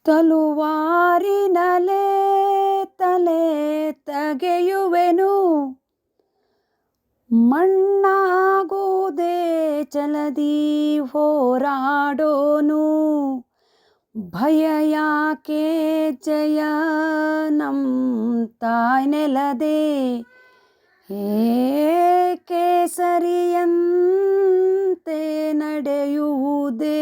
ತಲುವಾರಿನಲೇ ತಲೆ ತೆಗೆಯುವೆನು, ಮಣ್ಣಾಗುವುದೇ ಛಲದಿ ಹೋರಾಡೋನು. ಭಯ ಯಾಕೆ ಜಯ ನಮ್ ತಾಯ್ ನೆಲದೆ, ಕೇಸರಿಯಂತೆ ನಡೆಯುವುದೇ.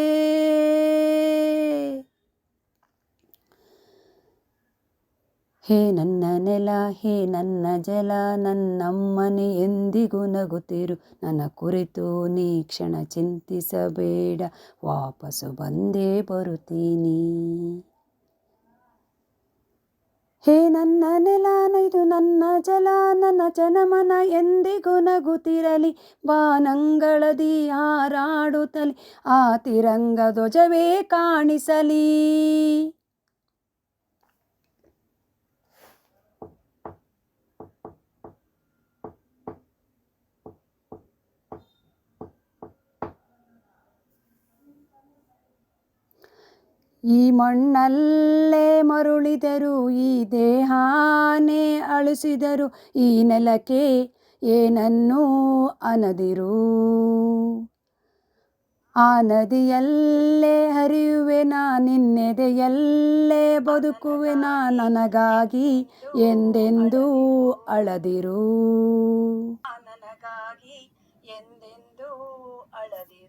ಹೇ ನನ್ನ ನೆಲ, ಹೇ ನನ್ನ ಜಲ, ನನ್ನಮ್ಮನೆ ಎಂದಿಗೂ ನಗುತ್ತಿರು. ನನ್ನ ಕುರಿತು ನೀ ಕ್ಷಣ ಚಿಂತಿಸಬೇಡ, ವಾಪಸ್ಸು ಬಂದೇ ಬರುತ್ತೀನಿ. ಹೇ ನನ್ನ ನೆಲ, ಇದು ನನ್ನ ಜಲ, ನನ್ನ ಜನಮನ ಎಂದಿಗೂ ನಗುತ್ತಿರಲಿ. ಬಾನಂಗಳದಿ ಹಾರಾಡುತ್ತಲಿ, ಆ ತಿರಂಗ ಧ್ವಜವೇ ಕಾಣಿಸಲಿ. ಈ ಮಣ್ಣಲ್ಲೇ ಮರುಳಿದರು, ಈ ದೇಹಾನೇ ಅಳಿಸಿದರು, ಈ ನೆಲಕ್ಕೆ ಏನನ್ನೂ ಅನದಿರು. ಆ ನದಿಯಲ್ಲೇ ಹರಿಯುವೆ ನಾ, ನಿನ್ನೆದೆಯಲ್ಲೇ ಬದುಕುವೆ ನಾ. ನನಗಾಗಿ ಎಂದೆಂದೂ ಅಳದಿರು, ನನಗಾಗಿ ಎಂದೆಂದೂ ಅಳದಿರು.